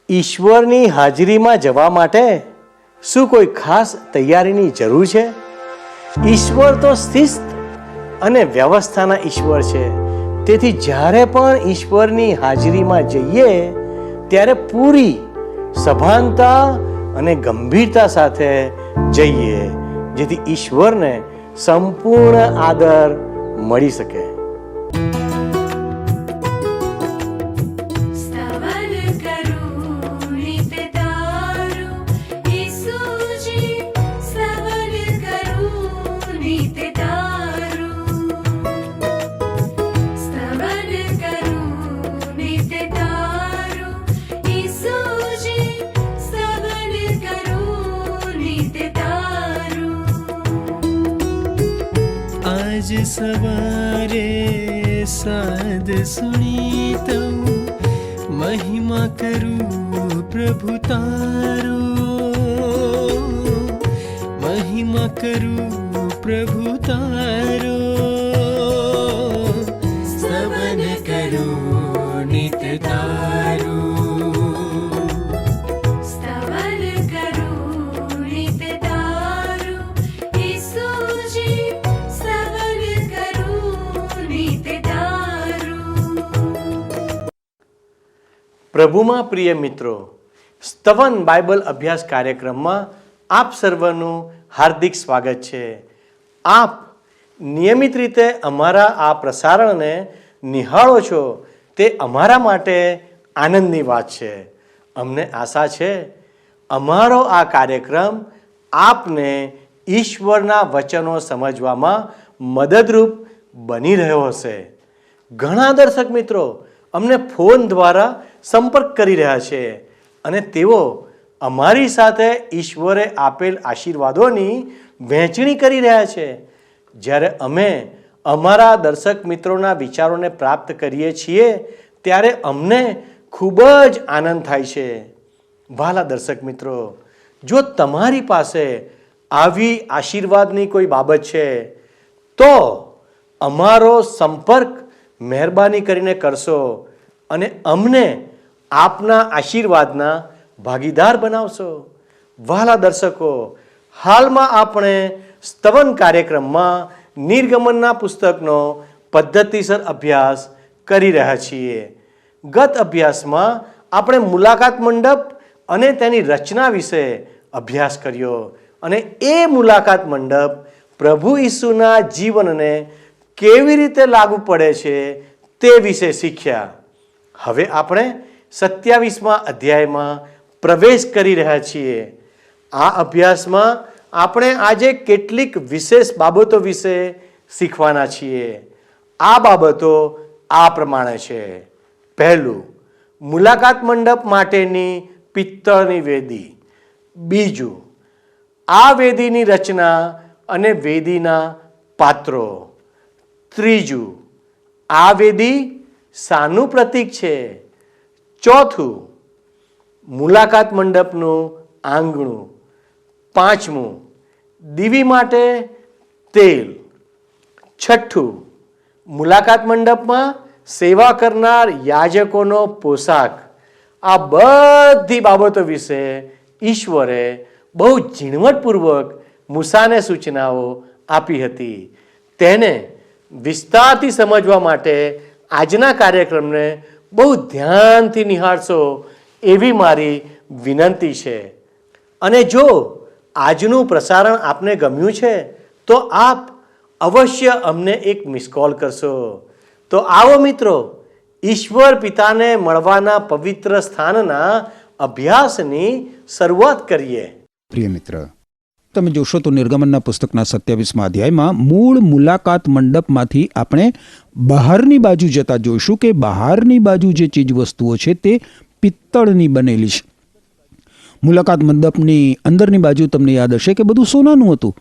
ઈશ્વરની હાજરીમાં જવા માટે શું કોઈ ખાસ તૈયારીની જરૂર છે? ઈશ્વર તો શિસ્ત અને વ્યવસ્થાના ઈશ્વર છે. તેથી જ્યારે પણ ઈશ્વરની હાજરીમાં જઈએ ત્યારે પૂરી સભાનતા અને ગંભીરતા સાથે જઈએ, જેથી ઈશ્વરને સંપૂર્ણ આદર મળી શકે. आज सवारे साध सुनी तऊ महिमा करूं प्रभु तारो, महिमा करूं प्रभु तारो, स्तवन करूं नित तारो. પ્રભુમાં પ્રિય મિત્રો, સ્તવન બાઇબલ અભ્યાસ કાર્યક્રમમાં આપ સર્વનું હાર્દિક સ્વાગત છે. આપ નિયમિત રીતે અમારા આ પ્રસારણને નિહાળો છો તે અમારા માટે આનંદની વાત છે. અમને આશા છે અમારો આ કાર્યક્રમ આપને ઈશ્વરના વચનો સમજવામાં મદદરૂપ બની રહ્યો હશે. ઘણા દર્શક મિત્રો અમને ફોન દ્વારા સંપર્ક કરી રહ્યા છે અને તેઓ અમારી સાથે ઈશ્વરે આપેલ આશીર્વાદોની વહેંચણી કરી રહ્યા છે. જ્યારે અમે અમારા દર્શક મિત્રોના વિચારોને પ્રાપ્ત કરીએ છીએ ત્યારે અમને ખૂબ જ આનંદ થાય છે. વહાલા દર્શક મિત્રો, જો તમારી પાસે આવી આશીર્વાદની કોઈ બાબત છે તો અમારો સંપર્ક મહેરબાની કરીને કરશો અને અમને આપના આશીર્વાદના ભાગીદાર બનાવશો. વહાલા દર્શકો, હાલમાં આપણે સ્તવન કાર્યક્રમમાં નિર્ગમનના પુસ્તકનો પદ્ધતિસર અભ્યાસ કરી રહ્યા છીએ. ગત અભ્યાસમાં આપણે મુલાકાત મંડપ અને તેની રચના વિશે અભ્યાસ કર્યો અને એ મુલાકાત મંડપ પ્રભુ ઈસુના જીવનને કેવી રીતે લાગુ પડે છે તે વિશે શીખ્યા. હવે આપણે 27મા અધ્યાયમાં પ્રવેશ કરી રહ્યા છીએ. આ અભ્યાસમાં આપણે આજે કેટલીક વિશેષ બાબતો વિશે શીખવાના છીએ. આ બાબતો આ પ્રમાણે છે. પહેલું, મુલાકાત મંડપ માટેની પિત્તળની વેદી. બીજું, આ વેદીની રચના અને વેદીના પાત્રો. ત્રીજું, આ વેદી શાનું પ્રતીક છે? ચોથું, મુલાકાત મંડપનું આંગણું. પાંચમું, દીવી માટે તેલ. છઠ્ઠું, મુલાકાત મંડપમાં સેવા કરનાર યાજકોનો પોશાક. આ બધી બાબતો વિશે ઈશ્વરે બહુ ઝીણવટપૂર્વક મૂસાને સૂચનાઓ આપી હતી. તેને વિસ્તારથી સમજવા માટે આજના કાર્યક્રમને બહુ ધ્યાનથી નિહાળશો એવી મારી વિનંતી છે. અને જો આજનું પ્રસારણ આપને ગમ્યું છે તો આપ અવશ્ય અમને એક મિસ કોલ કરશો. તો આવો મિત્રો, ઈશ્વર પિતાને મળવાના પવિત્ર સ્થાનના અભ્યાસની શરૂઆત કરીએ. પ્રિય મિત્ર, તમે જોશો તો નિર્ગમનના પુસ્તકના 27મા અધ્યાયમાં મૂળ મુલાકાત મંડપમાંથી આપણે બહારની બાજુ જતા જોઈશું કે બહારની બાજુ જે ચીજ વસ્તુઓ છે તે પિત્તળની બનેલી છે. મુલાકાત મંડપની અંદરની બાજુ તમને યાદ હશે કે બધું સોનાનું હતું.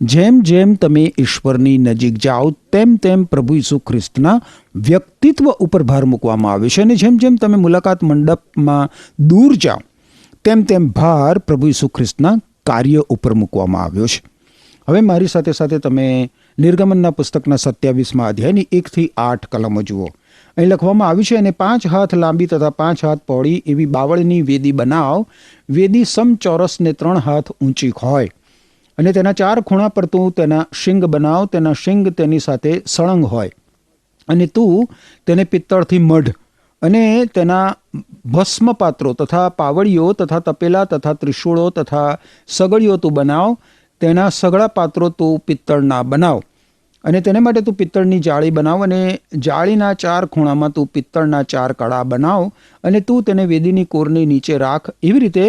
જેમ જેમ તમે ઈશ્વરની નજીક જાઓ તેમ તેમ પ્રભુ ઈસુ ખ્રિસ્તના વ્યક્તિત્વ ઉપર ભાર મૂકવામાં આવે છે અને જેમ જેમ તમે મુલાકાત મંડપમાં દૂર જાઓ તેમ તેમ ભાર પ્રભુ ઈસુ ખ્રિસ્તના કાર્ય ઉપર મૂકવામાં આવ્યો છે. હવે મારી સાથે સાથે તમે નિર્ગમનના પુસ્તકના 27મા અધ્યાયની 1 થી 8 કલમો જુઓ અહીં લખવામાં આવ્યું છે, અને 5 હાથ લાંબી તથા 5 હાથ પહોળી એવી બાવળની વેદી બનાવ. વેદી સમચોરસ ને 3 હાથ ઊંચી હોય, અને તેના 4 ખૂણા પર તું તેના શિંગ બનાવ. તેના શિંગ તેની સાથે સળંગ હોય, અને તું તેને પિત્તળથી મઢ. અને તેના ભસ્મ પાત્રો તથા પાવડીઓ તથા તપેલા તથા ત્રિશૂળો તથા સગડીઓ તું બનાવ. તેના સગડા પાત્રો તું પિત્તળના બનાવ, અને તેને માટે તું પિત્તળની જાળી બનાવ. અને જાળીના 4 ખૂણામાં તું પિત્તળના 4 કડા બનાવ, અને તું તેને વેદીની કોરની નીચે રાખ, એવી રીતે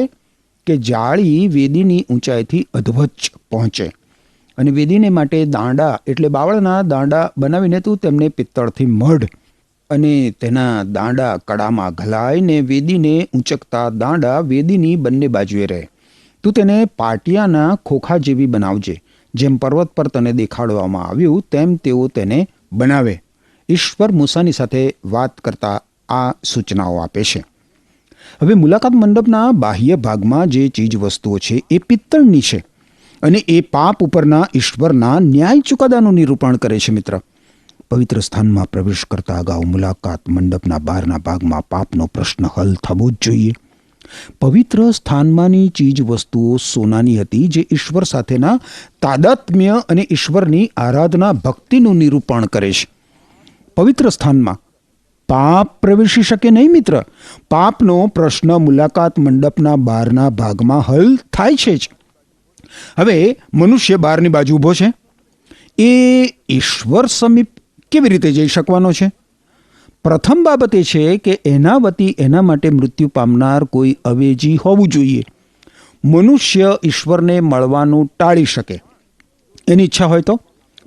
કે જાળી વેદીની ઊંચાઈથી અધવચ્ચ પહોંચે. અને વેદીને માટે દાંડા એટલે બાવળના દાંડા બનાવીને તું તેમને પિત્તળથી મઢ. અને તેના દાંડા કડામાં ઘલાઈને વેદીને ઊંચકતા દાંડા વેદીની બંને બાજુએ રહે. તું તેને પાટિયાના ખોખા જેવી બનાવજે. જેમ પર્વત પર તને દેખાડવામાં આવ્યું તેમ તેઓ તેને બનાવે. ઈશ્વર મૂસાની સાથે વાત કરતા આ સૂચનાઓ આપે છે. હવે મુલાકાત મંડપના બાહ્ય ભાગમાં જે ચીજ વસ્તુઓ છે એ પિત્તળની છે, અને એ પાપ ઉપરના ઈશ્વરના ન્યાય ચુકાદાનું નિરૂપણ કરે છે. મિત્ર, પવિત્ર સ્થાનમાં પ્રવેશ કરતા અગાઉ મુલાકાત મંડપના બહારના ભાગમાં પાપનો પ્રશ્ન હલ થવો જ જોઈએ. પવિત્ર સ્થાનમાંની ચીજ વસ્તુઓ સોનાની હતી, જે ઈશ્વર સાથેના તાદાત્મ્ય અને ઈશ્વરની આરાધના ભક્તિનું નિરૂપણ કરે છે. પવિત્ર સ્થાનમાં પાપ પ્રવેશી શકે નહીં. મિત્ર, પાપનો પ્રશ્ન મુલાકાત મંડપના બહારના ભાગમાં હલ થાય છે જ. હવે મનુષ્ય બહારની બાજુ ઊભો છે, એ ઈશ્વર સમીપ કેવી રીતે જઈ શકવાનો છે? પ્રથમ બાબત એ છે કે એના વતી એના માટે મૃત્યુ પામનાર કોઈ અવેજી હોવું જોઈએ. મનુષ્ય ઈશ્વરને મળવાનું ટાળી શકે, એની ઈચ્છા હોય તો.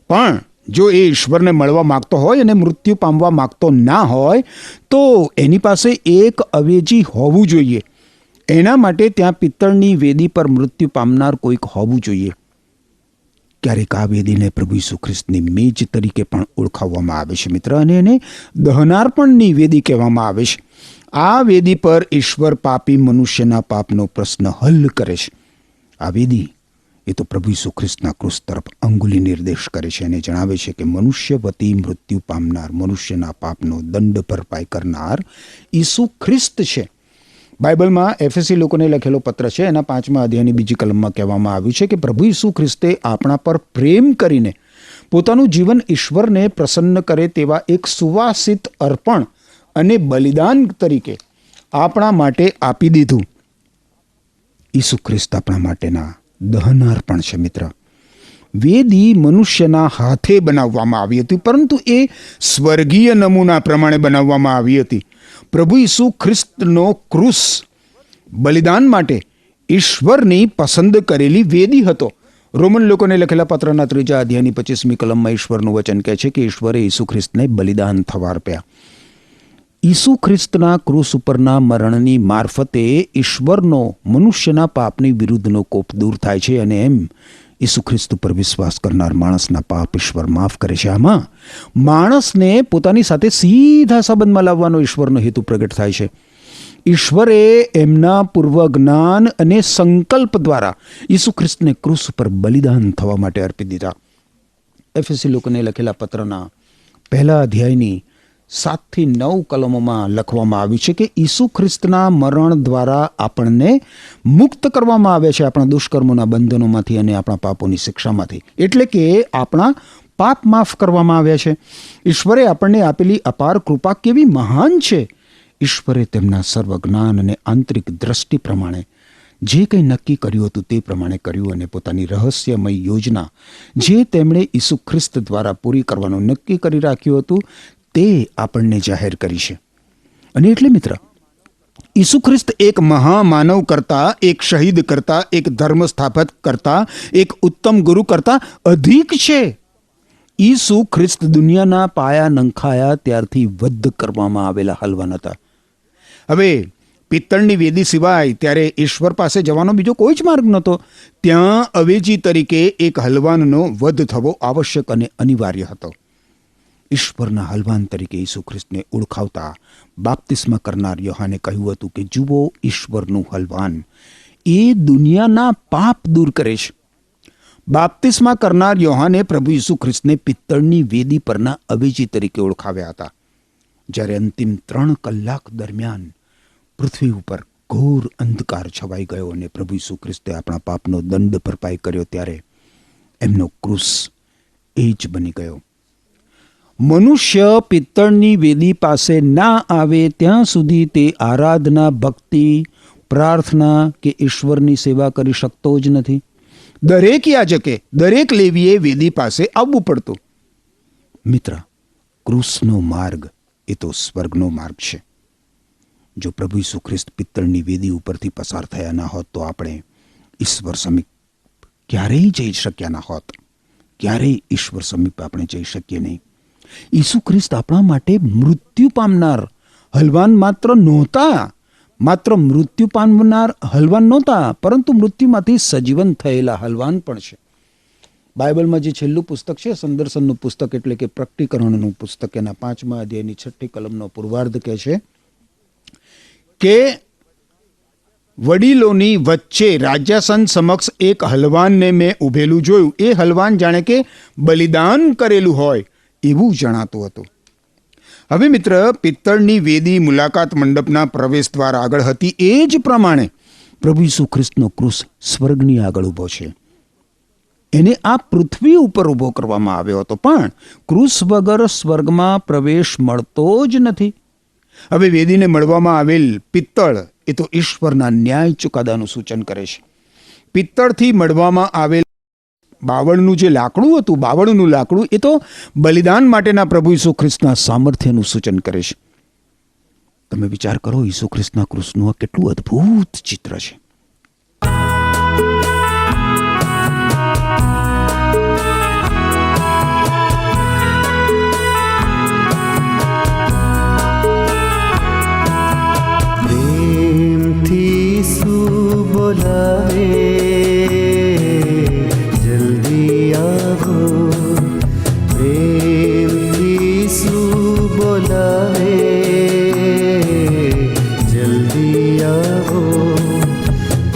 પણ જો એ ઈશ્વરને મળવા માગતો હોય અને મૃત્યુ પામવા માગતો ના હોય, તો એની પાસે એક અવેજી હોવું જોઈએ. એના માટે ત્યાં પિત્તળની વેદી પર મૃત્યુ પામનાર કોઈક હોવું જોઈએ. ક્યારેક આ વેદીને પ્રભુ ઈસુ ખ્રિસ્તની મેજ તરીકે પણ ઓળખાવવામાં આવે છે. મિત્ર, અને એને દહનાર્પણની વેદી કહેવામાં આવે છે. આ વેદી પર ઈશ્વર પાપી મનુષ્યના પાપનો પ્રશ્ન હલ કરે છે. આ વેદી એ તો પ્રભુ ઈસુ ખ્રિસ્તના ક્રૂસ તરફ અંગુલી નિર્દેશ કરે છે અને જણાવે છે કે મનુષ્ય વતી મૃત્યુ પામનાર, મનુષ્યના પાપનો દંડ ભરપાઈ કરનાર ઈસુ ખ્રિસ્ત છે. બાઇબલમાં એફએસી લોકોને લખેલો પત્ર છે, એના 5મા અધ્યાયની 2જી કલમમાં કહેવામાં આવ્યું છે કે પ્રભુ ઈસુ ખ્રિસ્તે આપણા પર પ્રેમ કરીને પોતાનું જીવન ઈશ્વરને પ્રસન્ન કરે તેવા એક સુવાસિત અર્પણ અને બલિદાન તરીકે આપણા માટે આપી દીધું. ઈસુ ખ્રિસ્ત આપણા માટેના દહનાર્પણ છે. મિત્ર, વેદી મનુષ્યના હાથે બનાવવામાં આવી હતી, પરંતુ એ સ્વર્ગીય નમૂના પ્રમાણે બનાવવામાં આવી હતી. પ્રભુ ઈસુ ખ્રિસ્તનો ક્રૂસ બલિદાન માટે ઈશ્વરની પસંદ કરેલી વેદી હતો. રોમન લોકોને લખેલા પત્રના 3જા અધ્યાયની 25મી કલમમાં ઈશ્વરનું વચન કહે છે કે ઈશ્વરે ઈસુ ખ્રિસ્તને બલિદાન થવા અર્પ્યા. ઈસુ ખ્રિસ્તના ક્રૂસ ઉપરના મરણની મારફતે ઈશ્વરનો મનુષ્યના પાપની વિરુદ્ધનો કોપ દૂર થાય છે, અને એમ ઈસુ ખ્રિસ્ત ઉપર વિશ્વાસ કરનાર માણસના પાપ ઈશ્વર માફ કરે છે. આમાં માણસને પોતાની સાથે સીધા સંબંધમાં લાવવાનો ઈશ્વરનો હેતુ પ્રગટ થાય છે. ઈશ્વરે એમના પૂર્વ જ્ઞાન અને સંકલ્પ દ્વારા ઈસુ ખ્રિસ્તને ક્રૂસ ઉપર બલિદાન થવા માટે અર્પી દીધા. એફએસી લોકોને લખેલા પત્રના 1 અધ્યાયની 7 થી 9 કલમોમાં લખવામાં આવ્યું છે કે ઈસુ ખ્રિસ્તના મરણ દ્વારા આપણને મુક્ત કરવામાં આવે છે આપણા દુષ્કર્મોના બંધનોમાંથી અને આપણા પાપોની શિક્ષામાંથી. એટલે કે આપણા પાપ માફ કરવામાં આવ્યા છે. ઈશ્વરે આપણને આપેલી અપાર કૃપા કેવી મહાન છે! ઈશ્વરે તેમના સર્વજ્ઞાન અને આંતરિક દ્રષ્ટિ પ્રમાણે જે કંઈ નક્કી કર્યું હતું તે પ્રમાણે કર્યું, અને પોતાની રહસ્યમય યોજના જે તેમણે ઈસુ ખ્રિસ્ત દ્વારા પૂરી કરવાનું નક્કી કરી રાખ્યું હતું તે આપણને જાહેર કરી છે. અને એટલે મિત્ર, ઈસુ ખ્રિસ્ત એક મહામાનવ કરતા, એક શહીદ કરતા, એક ધર્મ સ્થાપક કરતા, એક ઉત્તમ ગુરુ કરતા અધિક છે. ઈસુ ખ્રિસ્ત દુનિયાના પાયા નંખાયા ત્યારથી વધ કરવામાં આવેલા હલવાન હતા. હવે પિત્તળની વેદી સિવાય ત્યારે ઈશ્વર પાસે જવાનો બીજો કોઈ જ માર્ગ નહોતો. ત્યાં અવેજી તરીકે એક હલવાનનો વધ થવો આવશ્યક અને અનિવાર્ય હતો. ઈશ્વરના હલવાન તરીકે ઈસુ ખ્રિસ્તને ઓળખાવતા બાપ્તિસ્મા કરનાર યોહાને કહ્યું હતું કે જુઓ, ઈશ્વરનું હલવાન, એ દુનિયાના પાપ દૂર કરે છે. બાપ્તિસ્મા કરનાર યોહાને પ્રભુ ઈસુ ખ્રિસ્તને પિત્તળની વેદી પરના અવેજી તરીકે ઓળખાવ્યા હતા. જ્યારે અંતિમ 3 કલાક દરમિયાન પૃથ્વી ઉપર ઘોર અંધકાર છવાઈ ગયો અને પ્રભુ ઈસુ ખ્રિસ્તે આપણા પાપનો દંડ ભરપાઈ કર્યો, ત્યારે એમનો ક્રૂસ એ જ બની ગયો. મનુષ્ય પિત્તળની વેદી પાસે ના આવે ત્યાં સુધી તે આરાધના, ભક્તિ, પ્રાર્થના કે ઈશ્વરની સેવા કરી શકતો જ નથી. દરેક યાજકે, દરેક લેવીએ વેદી પાસે આવવું પડતું. મિત્ર, ક્રૂસનો માર્ગ એ તો સ્વર્ગનો માર્ગ છે. જો પ્રભુ ઈસુ ખ્રિસ્ત પિત્તળની વેદી ઉપરથી પસાર થયા ના હોત તો આપણે ઈશ્વર સમીપ ક્યારેય જઈ શક્યા ના હોત. ક્યારેય ઈશ્વર સમીપ આપણે જઈ શકીએ નહીં. ઈસુ ખ્રિસ્ત આપણા માટે મૃત્યુ પામનાર હલવાન માત્ર મૃત્યુ પામનાર હલવાન નહોતા, પરંતુ મૃત્યુમાંથી સજીવન થયેલા હલવાન પણ છે. બાઇબલમાં જે છેલ્લું પુસ્તક છે, સંદર્શનનું પુસ્તક એટલે કે પ્રકટીકરણનું પુસ્તક, એના 5મા અધ્યાયની 6ઠી કલમનો પૂર્વાર્ધ કહે છે કે વડીલોની વચ્ચે રાજાસન સમક્ષ એક હલવાનને મેં ઊભેલું જોયું. એ હલવાન જાણે કે બલિદાન કરેલું હોય એવું જણાતું હતું. હવે મિત્ર, પિત્તળની વેદી મુલાકાત મંડપના પ્રવેશ દ્વાર આગળ હતી. એ જ પ્રમાણે પ્રભુ ઈસુ ખ્રિસ્તનો ક્રૂસ સ્વર્ગની આગળ ઊભો છે. એને આ પૃથ્વી ઉપર ઊભો કરવામાં આવ્યો હતો, પણ ક્રૂસ વગર સ્વર્ગમાં પ્રવેશ મળતો જ નથી. હવે વેદીને મળવામાં આવેલ પિત્તળ એ તો ઈશ્વરના ન્યાય ચુકાદાનું સૂચન કરે છે. પિત્તળથી મળવામાં આવેલ બાવળનું જે લાકડું હતું, બાવળનું લાકડું એ તો બલિદાન માટેના પ્રભુ ઈસુ ખ્રિસ્તના સામર્થ્યનું સૂચન કરે છે. તમે વિચાર કરો, ઈસુ ખ્રિસ્તના ક્રૂસનું આ કેટલું અદ્ભુત ચિત્ર છે. બોલાવે જલ્દી આવો, પ્રેમથી શું બોલાવે જલ્દી આવો,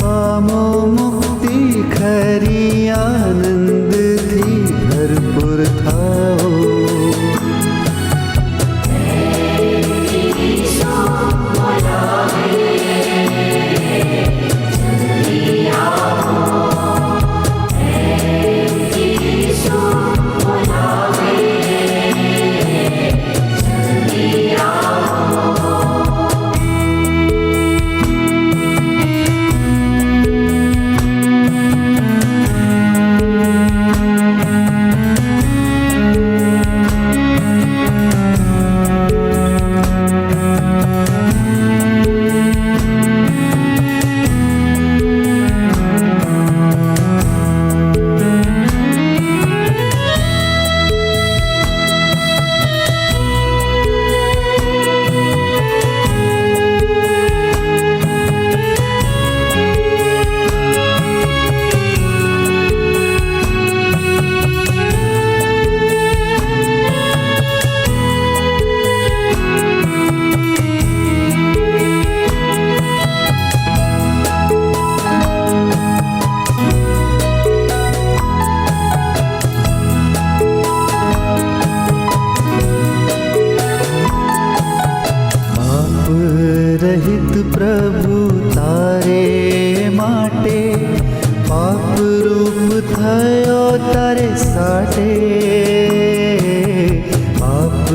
પામો મુક્તિ ખરી, આનંદથી ભરપૂર થાઓ. રહિત પ્રભુ તારે માટે પાપ રૂપ થયો તારે સાટે, પાપ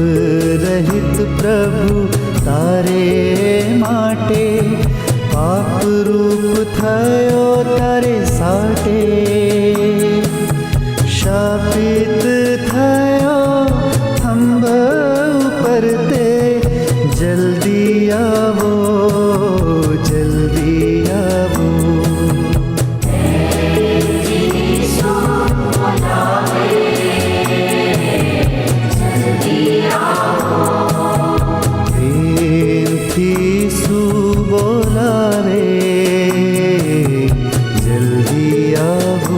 રહિત પ્રભુ તારે માટે પાપ રૂપ થયો તારે સાટે, શાપિત થયો થંભ ઉપર તે જલ્દી આવો જલ્દી આવો. પ્રેમથી શું બોલાવે જલ્દી આવો.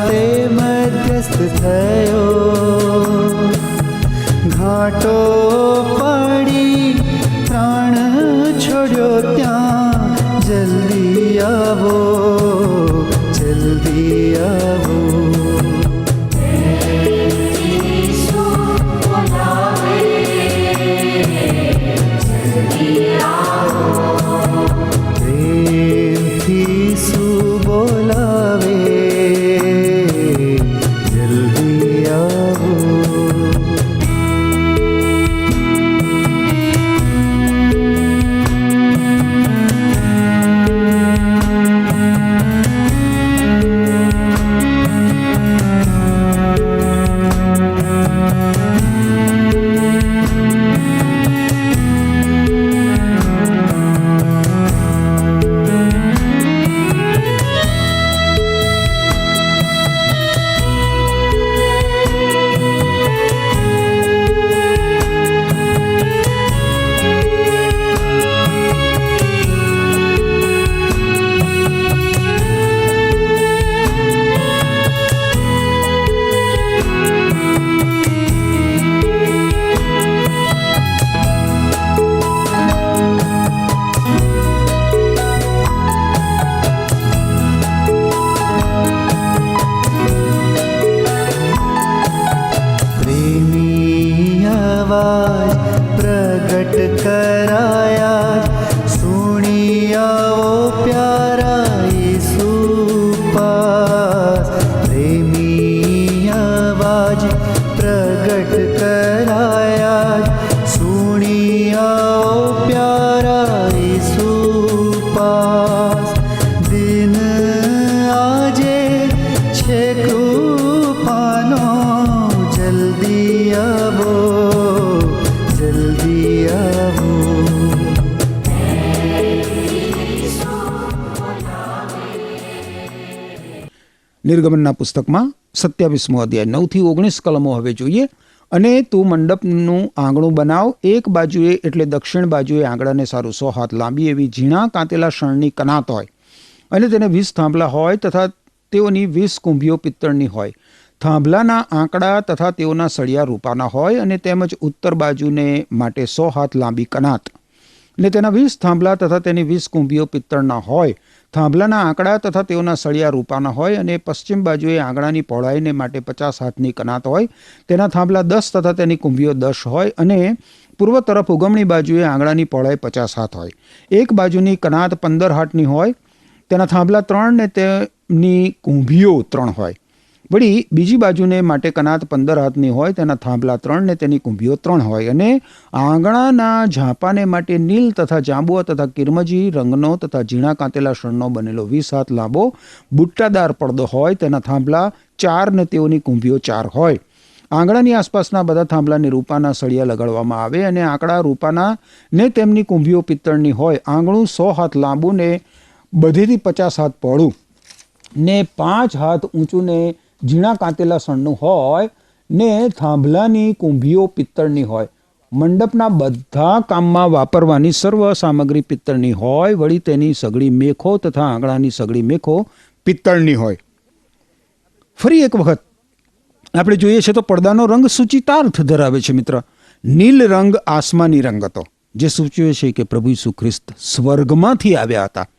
વાસ્તે મધ્યસ્થ થયો, ઘાટો પડી પ્રાણ છોડ્યો ત્યાં, જલ્દી આવો, જલ્દી આવો. પ્રેમથી શું બોલાવે, જલ્દી આવો. प्रगट कराया, सुनी आओ प्यारा यीशु पास. प्रेमी आवाज प्रगट कराया, सुनी आओ प्यारा यीशु पास. दिन आजे छे कृपानो, जल्दी आवो, जल्दी आवो. નિર્ગમનના પુસ્તકમાં 27મો અધ્યાય 9 થી 19 કલમો હવે જોઈએ. અને તું મંડપનું આંગણું બનાવ, એક બાજુએ એટલે દક્ષિણ બાજુએ આંગણાને સારું 100 હાથ લાંબી એવી ઝીણા કાંતેલા શણની કનાત હોય, અને તેને 20 થાંભલા હોય તથા તેઓની 20 કુંભીઓ પિત્તળની હોય. થાંભલાના આંકડા તથા તેઓના સળિયા રૂપાના હોય, અને તેમજ ઉત્તર બાજુને માટે 100 હાથ લાંબી કનાત, ને તેના 20 થાંભલા તથા તેની 20 કુંભીઓ પિત્તળના હોય. થાંભલાના આંકડા તથા તેઓના સળિયા રૂપાના હોય, અને પશ્ચિમ બાજુએ આંગણાની પહોળાઈને માટે 50 હાથની કનાત હોય, તેના થાંભલા 10 તથા તેની કુંભીઓ 10 હોય. અને પૂર્વ તરફ ઉગમણી બાજુએ આંગણાની પહોળાઈ 50 હાથ હોય. એક બાજુની કનાત 15 હાથની હોય, તેના થાંભલા 3 ને તેમની કુંભીઓ 3 હોય. વળી બીજી બાજુને માટે કનાત 15 હાથની હોય, તેના થાંભલા 3 ને તેની કુંભીઓ 3 હોય. અને આંગણાના ઝાંપાને માટે નીલ તથા જાંબુઆ તથા કિરમજી રંગનો તથા ઝીણા કાંતેલા શણનો બનેલો 20 હાથ લાંબો બુટ્ટાદાર પડદો હોય, તેના થાંભલા 4 ને તેઓની કુંભીઓ 4 હોય. આંગણાની આસપાસના બધા થાંભલાને રૂપાના સળિયા લગાડવામાં આવે, અને આંકડા રૂપાના ને તેમની કુંભીઓ પિત્તળની હોય. આંગણું 100 હાથ લાંબુ ને બધેથી 50 હાથ પહોળું ને 5 હાથ ઊંચું ને ઝીણા કાંતેલા સણનું હોય, ને થાંભલાની કુંભીઓ પિત્તળની હોય. મંડપના બધા કામમાં વાપરવાની સર્વ સામગ્રી પિત્તળની હોય. વળી તેની સગળી મેખો તથા આંગણાની સગળી મેખો પિત્તળની હોય. ફરી એક વખત આપણે જોઈએ છે તો પડદાનો રંગ સૂચિતાર્થ ધરાવે છે મિત્ર. નીલ રંગ આસમાની રંગ હતો, જે સૂચવે છે કે પ્રભુ ઈસુ ખ્રિસ્ત સ્વર્ગમાંથી આવ્યા હતા.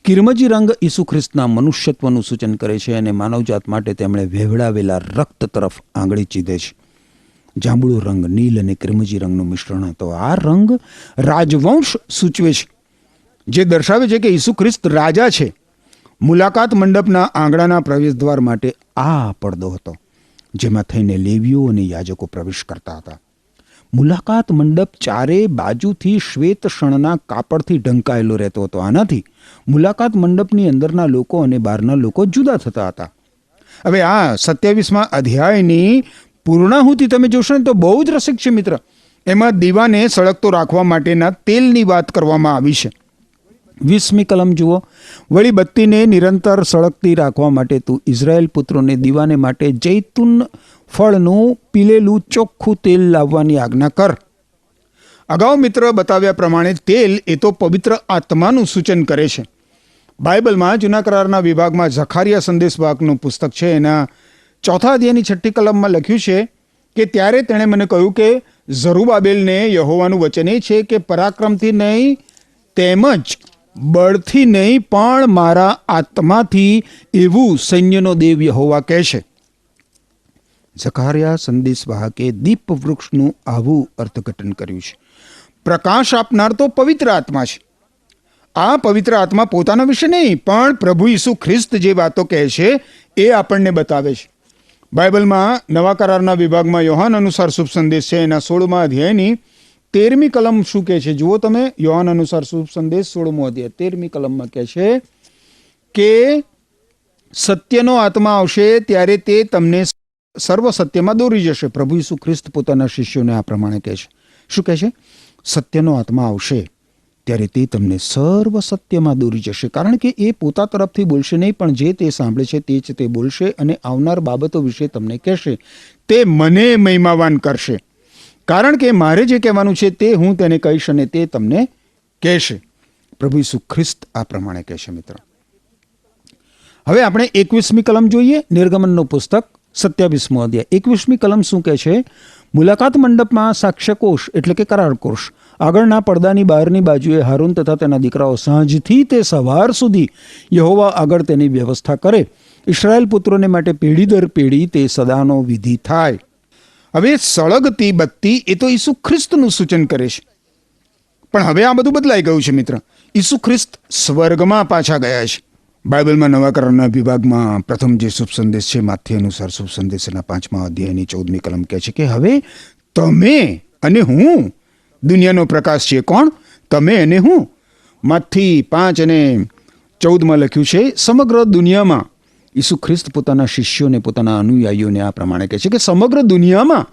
કિરમજી રંગ ઈસુ ખ્રિસ્તના મનુષ્યત્વનું સૂચન કરે છે, અને માનવજાત માટે તેમણે વહેવડાવેલા રક્ત તરફ આંગળી ચીધે છે. જાંબુડો રંગ નીલ અને કિરમજી રંગનું મિશ્રણ હતો. આ રંગ રાજવંશ સૂચવે છે, જે દર્શાવે છે કે ઈસુ ખ્રિસ્ત રાજા છે. મુલાકાત મંડપના આંગણાના પ્રવેશદ્વાર માટે આ પડદો હતો, જેમાં થઈને લેવીઓ અને યાજકો પ્રવેશ કરતા હતા. મુલાકાત મંડપ ચારે બાજુથી શ્વેત શણના કાપડથી ઢંકાયેલો રહેતો હતો. આનાથી મુલાકાત મંડપની અંદરના લોકો અને બહારના લોકો જુદા થતા હતા. હવે આ 27મા અધ્યાયની પૂર્ણાહુતિ તમે જોશો ને તો બહુ જ રસિક છે મિત્ર. એમાં દીવાને સળગતો રાખવા માટેના તેલની વાત કરવામાં આવી છે. 20મી કલમ જુઓ. વળી બત્તીને નિરંતર સળગતી રાખવા માટે તું ઇઝરાયેલ પુત્રોને દીવાને માટે જૈતુન ફળનું પીલેલું ચોખ્ખું તેલ લાવવાની આજ્ઞા કર. અગાઉ મિત્ર બતાવ્યા પ્રમાણે તેલ એ તો પવિત્ર આત્માનું સૂચન કરે છે. બાઇબલમાં જૂના કરારના વિભાગમાં ઝખારિયા સંદેશવાહકનું પુસ્તક છે, એના 4થા અધ્યાયની 6ઠ્ઠી કલમમાં લખ્યું છે કે ત્યારે તેણે મને કહ્યું કે ઝરુબાબેલને યહોવાનું વચન એ છે કે પરાક્રમથી નહીં તેમજ બળથી નહીં પણ મારા આત્માથી એવું સૈન્યનો દેવ યહોવા કહે છે. ઝખારિયા સંદેશવાહકે દીપ વૃક્ષનું આવું અર્થઘટન કર્યું છે. પ્રકાશ આપનાર તો પવિત્ર આત્મા છે. આ પવિત્ર આત્મા પોતાના વિશે નહીં પણ પ્રભુ ઈસુ ખ્રિસ્ત જે વાતો કહે છે એ આપણને બતાવે છે. બાઇબલમાં નવા કરારના વિભાગમાં યોહાન અનુસાર શુભ સંદેશ છે, એના 16મા અધ્યાયની 13મી કલમ શું કહે છે જુઓ તમે. યોહાન અનુસાર શુભ સંદેશ 16મો અધ્યાય 13મી કલમમાં કહે છે કે સત્યનો આત્મા આવશે ત્યારે તે તમને સર્વ સત્યમાં દોરી જશે. પ્રભુ ઈસુ ખ્રિસ્ત પોતાના શિષ્યોને આ પ્રમાણે કહે છે. શું કહે છે? સત્યનો આત્મા આવશે ત્યારે તે તમને સર્વ સત્યમાં દોરી જશે, કારણ કે એ પોતા તરફથી બોલશે નહીં પણ જે તે સાંભળે છે તે જ તે બોલશે અને આવનાર બાબતો વિશે તમને કહેશે. તે મને મહિમાવાન કરશે, કારણ કે મારે જે કહેવાનું છે તે હું તેને કહીશ અને તે તમને કહેશે. પ્રભુ ઈસુ ખ્રિસ્ત આ પ્રમાણે કહેશે. મિત્ર, હવે આપણે 21મી કલમ જોઈએ. નિર્ગમનનું પુસ્તક 27મો અધ્યાય 21મી કલમ શું કહે છે? મુલાકાત મંડપમાં સાક્ષ્યકોષ એટલે કે કરારકોષ આગળના પડદાની બહારની બાજુએ હારૂન તથા તેના દીકરાઓ સાંજથી તે સવાર સુધી યહોવા આગળ તેની વ્યવસ્થા કરે. ઇસ્રાયેલ પુત્રોને માટે પેઢી દર પેઢી તે સદાનો વિધિ થાય. હવે સળગતી બત્તી એ તો ઈસુ ખ્રિસ્તનું સૂચન કરે છે, પણ હવે આ બધું બદલાઈ ગયું છે. મિત્ર, ઈસુ ખ્રિસ્ત સ્વર્ગમાં પાછા ગયા છે. બાઇબલમાં નવા કરારના વિભાગમાં પ્રથમ જે શુભ સંદેશ છે, માથ્યુ અનુસાર શુભ સંદેશના 5મા અધ્યાયની 14મી કલમ કહે છે કે હવે તમે અને હું દુનિયાનો પ્રકાશ છીએ. કોણ? તમે અને હું. માથી 5 અને 14માં લખ્યું છે, સમગ્ર દુનિયામાં ઈસુ ખ્રિસ્ત પોતાના શિષ્યોને, પોતાના અનુયાયીઓને આ પ્રમાણે કહે છે કે સમગ્ર દુનિયામાં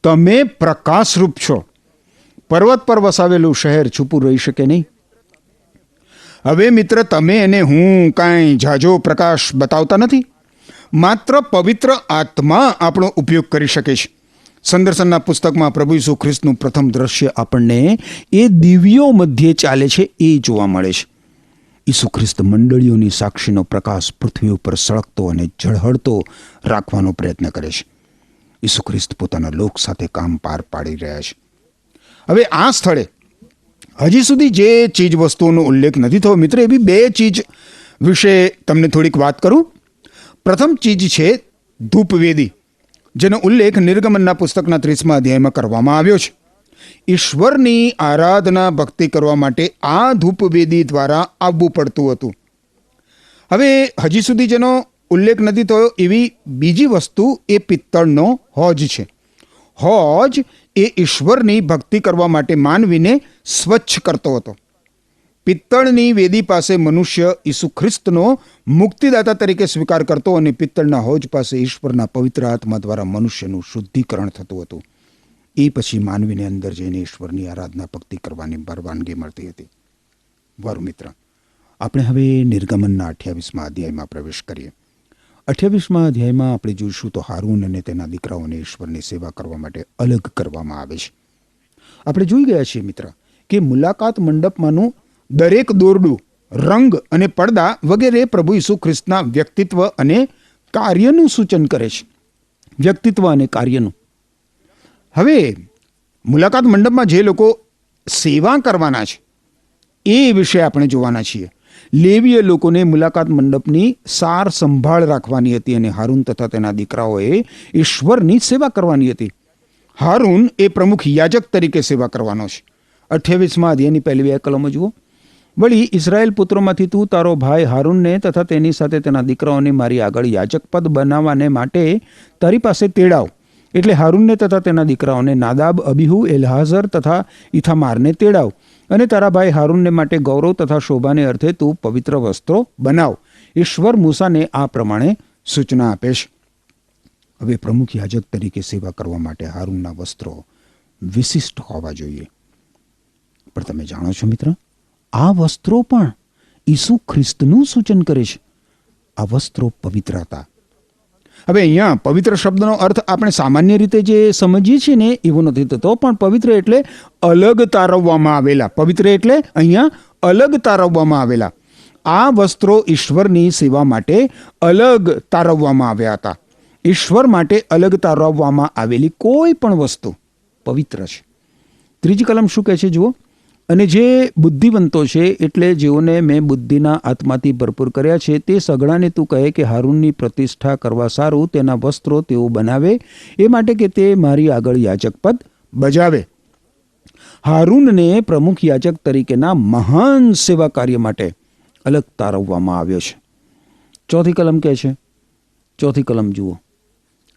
તમે પ્રકાશરૂપ છો. પર્વત પર વસાવેલું શહેર છૂપું રહી શકે નહીં. હવે મિત્ર, તમે અને હું કાંઈ ઝાઝો પ્રકાશ બતાવતા નથી, માત્ર પવિત્ર આત્મા આપણો ઉપયોગ કરી શકે છે. સંદર્શનના પુસ્તકમાં પ્રભુ ઈસુ ખ્રિસ્તનું પ્રથમ દ્રશ્ય આપણને એ દિવ્યો મધ્યે ચાલે છે એ જોવા મળે છે. ઈસુ ખ્રિસ્ત મંડળીઓની સાક્ષીનો પ્રકાશ પૃથ્વી ઉપર સળગતો અને ઝળહળતો રાખવાનો પ્રયત્ન કરે છે. ઈસુ ખ્રિસ્ત પોતાના લોક સાથે કામ પાર પાડી રહ્યા છે. હવે આ સ્થળે હજી સુધી જે ચીજ વસ્તુઓનો ઉલ્લેખ નથી થયો મિત્ર, એવી 2 ચીજ વિશે તમને થોડીક વાત કરું. પ્રથમ ચીજ છે ધૂપવેદી, જેનો ઉલ્લેખ નિર્ગમનના પુસ્તકના 30મા અધ્યાયમાં કરવામાં આવ્યો છે. ઈશ્વરની આરાધના ભક્તિ કરવા માટે આ ધૂપવેદી દ્વારા આવવું પડતું હતું. હવે હજી સુધી જેનો ઉલ્લેખ નથી થયો એવી બીજી વસ્તુ એ પિત્તળનો હોજ છે. હોજ એ ઈશ્વરની ભક્તિ કરવા માટે માનવીને સ્વચ્છ કરતો હતો. પિત્તળની વેદી પાસે મનુષ્ય ઈસુ ખ્રિસ્તનો મુક્તિદાતા તરીકે સ્વીકાર કરતો અને પિત્તળના હોજ પાસે ઈશ્વરના પવિત્ર આત્મા દ્વારા મનુષ્યનું શુદ્ધિકરણ થતું હતું. એ પછી માનવીને અંદર જઈને ઈશ્વરની આરાધના ભક્તિ કરવાની પરવાનગી મળતી હતી. વારું મિત્ર, આપણે હવે નિર્ગમનના 28મા અધ્યાયમાં પ્રવેશ કરીએ. 28મા અધ્યાયમાં આપણે જોઈશું તો હારૂન અને તેના દીકરાઓને ઈશ્વરની સેવા કરવા માટે અલગ કરવામાં આવે છે. આપણે જોઈ ગયા છીએ મિત્ર કે મુલાકાત મંડપમાંનું દરેક દોરડું, રંગ અને પડદા વગેરે પ્રભુ ઈસુ ખ્રિસ્તના વ્યક્તિત્વ અને કાર્યનું સૂચન કરે છે. વ્યક્તિત્વ અને કાર્યનું. હવે મુલાકાત મંડપમાં જે લોકો સેવા કરવાના છે એ વિશે આપણે જોવાના છીએ. લેવીય લોકોને મુલાકાત મંડપની સાર સંભાળ રાખવાની હતી અને હારૂન તથા તેના દીકરાઓએ ઈશ્વરની સેવા કરવાની હતી. હારૂન એ પ્રમુખ યાજક તરીકે સેવા કરવાનો છે. 28મા અધ્યાયની પહેલી 2 કલમો જુઓ. વળી ઇઝરાયેલ પુત્રોમાંથી તું તારો ભાઈ હારૂનને તથા તેની સાથે તેના દીકરાઓને મારી આગળ યાજક પદ બનાવવાને માટે તારી પાસે તેડાવ. એટલે હારૂનને તથા તેના દીકરાઓને નાદાબ, અબીહુ, એલહાઝર તથા ઇથામારને તેડાવ અને તારા ભાઈ હારૂનને માટે ગૌરવ તથા શોભાને અર્થે તું પવિત્ર વસ્ત્રો બનાવ. ઈશ્વર મૂસાને આ પ્રમાણે સૂચના આપે છે. હવે પ્રમુખ યાજક તરીકે સેવા કરવા માટે હારૂનના વસ્ત્રો વિશિષ્ટ હોવા જોઈએ. પણ તમે જાણો છો મિત્ર, આ વસ્ત્રો પણ ઈસુ ખ્રિસ્તનું સૂચન કરે છે. આ વસ્ત્રો પવિત્ર હતા. હવે અહીંયા પવિત્ર શબ્દનો અર્થ આપણે સામાન્ય રીતે જે સમજીએ છીએ ને એવો નથી થતો, પણ પવિત્ર એટલે અલગ તારવવામાં આવેલા. પવિત્ર એટલે અહીંયા અલગ તારવવામાં આવેલા. આ વસ્ત્રો ઈશ્વરની સેવા માટે અલગ તારવવામાં આવ્યા હતા. ઈશ્વર માટે અલગ તારવવામાં આવેલી કોઈ પણ વસ્તુ પવિત્ર છે. ત્રીજી કલમ શું કહે છે જુઓ. અને જે બુદ્ધિવંતો છે એટલે જેઓને મેં બુદ્ધિના આત્માથી ભરપૂર કર્યા છે તે સઘળાને તું કહે કે હારૂનની પ્રતિષ્ઠા કરવા સારું તેના વસ્ત્રો તેઓ બનાવે, એ માટે કે તે મારી આગળ યાજક પદ બજાવે. હારૂનને પ્રમુખ યાજક તરીકેના મહાન સેવા કાર્ય માટે અલગ તારવવામાં આવ્યો છે. ચોથી કલમ કહે છે, ચોથી કલમ જુઓ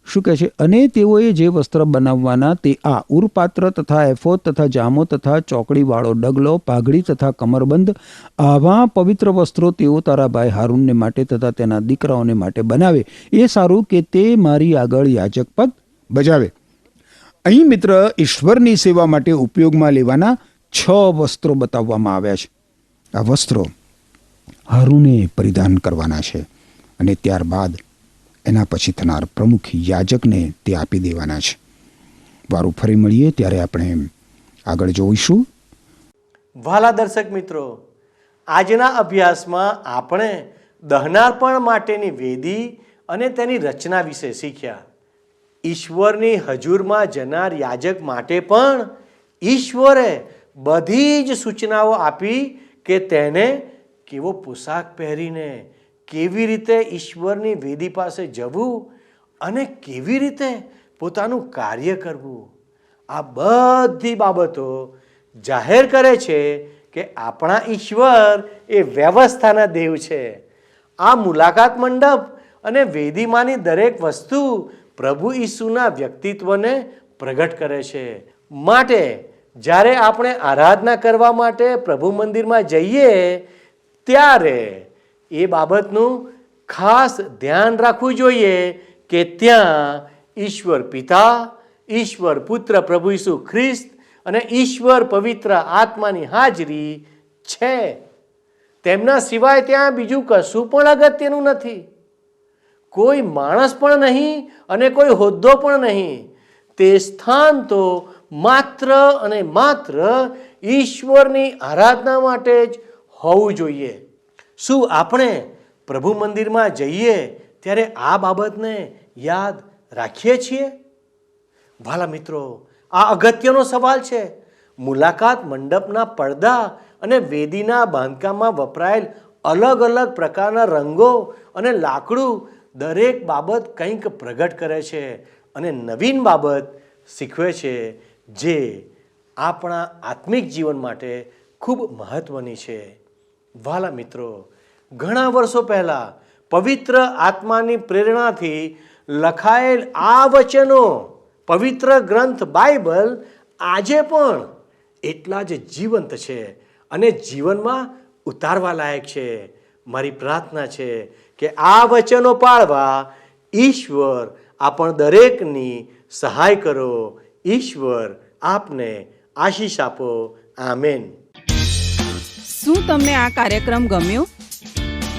શું કહે છે. અને તેઓએ જે વસ્ત્ર બનાવવાના તે આ ઉરપાત્ર તથા એફોદ તથા જામો તથા ચોકડીવાળો ડગલો, પાઘડી તથા કમરબંધ, આવા પવિત્ર વસ્ત્રો તેઓ તારા ભાઈ હારૂનને માટે તથા તેના દીકરાઓને માટે બનાવે, એ સારું કે તે મારી આગળ યાજક પદ બજાવે. અહીં મિત્ર ઈશ્વરની સેવા માટે ઉપયોગમાં લેવાના 6 વસ્ત્રો બતાવવામાં આવ્યા છે. આ વસ્ત્રો હારૂને પરિધાન કરવાના છે અને ત્યારબાદ એના પછી થનાર પ્રમુખ યાજકને તે આપી દેવાના છે. વારું ફરી મળીએ ત્યારે આપણે આગળ જોઈશું. વહાલા દર્શક મિત્રો, આજના અભ્યાસમાં આપણે દહનાર્પણ માટેની વેદી અને તેની રચના વિશે શીખ્યા. ઈશ્વરની હજુરમાં જનાર યાજક માટે પણ ઈશ્વરે બધી જ સૂચનાઓ આપી કે તેને કેવો પોશાક પહેરીને કેવી રીતે ઈશ્વરની વેદી પાસે જવું અને કેવી રીતે પોતાનું કાર્ય કરવું. આ બધી બાબતો જાહેર કરે છે કે આપણા ઈશ્વર એ વ્યવસ્થાના દેવ છે. આ મુલાકાત મંડપ અને વેદીમાંની દરેક વસ્તુ પ્રભુ ઈસુના વ્યક્તિત્વને પ્રગટ કરે છે. માટે જ્યારે આપણે આરાધના કરવા માટે પ્રભુ મંદિરમાં જઈએ ત્યારે એ બાબતનું ખાસ ધ્યાન રાખવું જોઈએ કે ત્યાં ઈશ્વર પિતા, ઈશ્વર પુત્ર પ્રભુ ઈસુ ખ્રિસ્ત અને ઈશ્વર પવિત્ર આત્માની હાજરી છે. તેમના સિવાય ત્યાં બીજું કશું પણ અગત્યનું નથી. કોઈ માણસ પણ નહીં અને કોઈ હોદ્દો પણ નહીં. તે સ્થાન તો માત્ર અને માત્ર ઈશ્વરની આરાધના માટે જ હોવું જોઈએ. શું આપણે પ્રભુ મંદિરમાં જઈએ ત્યારે આ બાબતને યાદ રાખીએ છીએ? વાલા મિત્રો, આ અગત્યનો સવાલ છે. મુલાકાત મંડપના પડદા અને વેદીના બાંધકામમાં વપરાયેલ અલગ અલગ પ્રકારના રંગો અને લાકડું દરેક બાબત કંઈક પ્રગટ કરે છે અને નવીન બાબત શીખવે છે જે આપણા આત્મિક જીવન માટે ખૂબ મહત્વની છે. વાલા મિત્રો, ઘણા વર્ષો પહેલા પવિત્ર આત્માની પ્રેરણાથી લખાયેલ આ વચનો, પવિત્ર ગ્રંથ બાઇબલ આજે પણ એટલા જ જીવંત છે અને જીવનમાં ઉતારવા લાયક છે. મારી પ્રાર્થના છે કે આ વચનો પાળવા ઈશ્વર આપણ દરેકની સહાય કરો. ઈશ્વર આપને આશીષ આપો. આમેન. શું તમને આ કાર્યક્રમ ગમ્યો?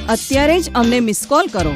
અત્યારે જ અમને મિસ કોલ કરો.